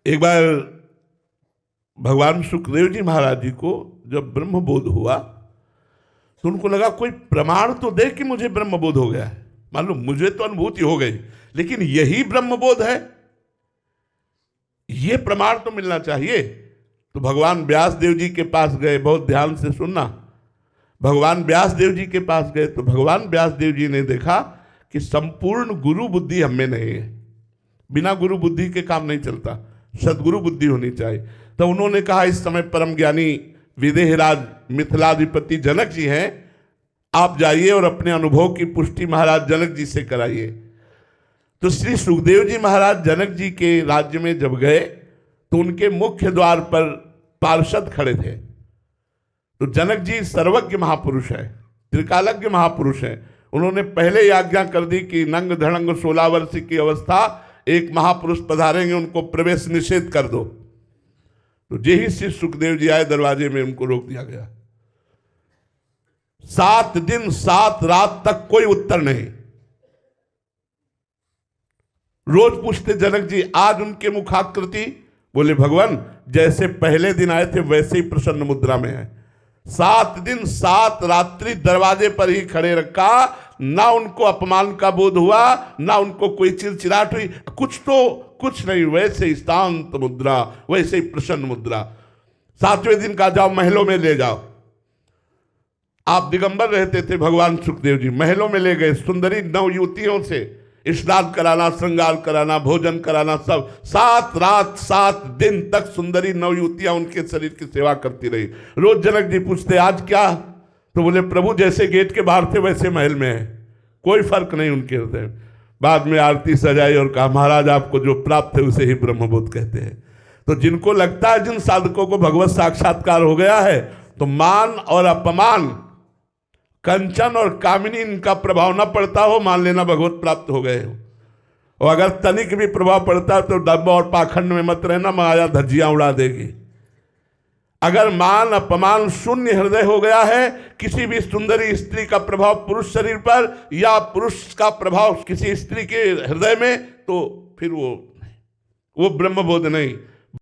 एक बार भगवान सुखदेव जी महाराज जी को जब ब्रह्मबोध हुआ तो उनको लगा कोई प्रमाण तो दे कि मुझे ब्रह्मबोध हो गया है। मान लो मुझे तो अनुभूति हो गई, लेकिन यही ब्रह्मबोध है, ये प्रमाण तो मिलना चाहिए। तो भगवान व्यास देव जी के पास गए, बहुत ध्यान से सुनना। भगवान व्यास देव जी के पास गए तो भगवान व्यास देव जी ने देखा कि संपूर्ण गुरु बुद्धि हमें नहीं है, बिना गुरु बुद्धि के काम नहीं चलता, सदगुरु बुद्धि होनी चाहिए। तो उन्होंने कहा इस समय परम ज्ञानी विदेहराज मिथिलाधिपति जनक जी हैं, आप जाइए और अपने अनुभव की पुष्टि महाराज जनक जी से कराइए। तो श्री सुखदेव जी महाराज जनक जी के राज्य में जब गए तो उनके मुख्य द्वार पर पार्षद खड़े थे। तो जनक जी सर्वज्ञ महापुरुष है, त्रिकालज्ञ महापुरुष है। उन्होंने पहले ही आज्ञा कर दी कि नंग धड़ंग 16 वर्ष की अवस्था एक महापुरुष पधारेंगे, उनको प्रवेश निषेध कर दो। तो यही श्री सुखदेव जी आए, दरवाजे में उनको रोक दिया गया। 7 दिन 7 रात तक कोई उत्तर नहीं। रोज पूछते जनक जी, आज उनके मुखाकृति, बोले भगवान जैसे पहले दिन आए थे वैसे ही प्रसन्न मुद्रा में है। 7 दिन 7 रात्रि दरवाजे पर ही खड़े रखा, ना उनको अपमान का बोध हुआ, ना उनको कोई चिड़चिड़ाहट हुई, कुछ नहीं, वैसे ही शांत मुद्रा, वैसे ही प्रसन्न मुद्रा। 7वें दिन का जाओ महलों में ले जाओ। आप दिगंबर रहते थे भगवान सुखदेव जी, महलों में ले गए, सुंदरी नव युवतियों से स्नान कराना, श्रृंगार कराना, भोजन कराना, सब। 7 रात 7 दिन तक सुंदरी नव युवतियां उनके शरीर की सेवा करती रही। रोज जनक जी पूछते आज क्या? तो बोले प्रभु जैसे गेट के बाहर थे वैसे महल में है, कोई फर्क नहीं उनके हृदय। बाद में आरती सजाई और कहा महाराज आपको जो प्राप्त है उसे ही ब्रह्मबोध कहते हैं। तो जिनको लगता है जिन साधकों को भगवत साक्षात्कार हो गया है, तो मान और अपमान, कंचन और कामिनी इनका प्रभाव न पड़ता हो, मान लेना भगवत प्राप्त हो गए हो। और अगर तनिक भी प्रभाव पड़ता है तो डब्बा और पाखंड में मत रहना, माया धज्जियां उड़ा देगी। अगर मान अपमान शून्य हृदय हो गया है, किसी भी सुंदरी स्त्री का प्रभाव पुरुष शरीर पर या पुरुष का प्रभाव किसी स्त्री के हृदय में, तो फिर वो ब्रह्मबोध नहीं।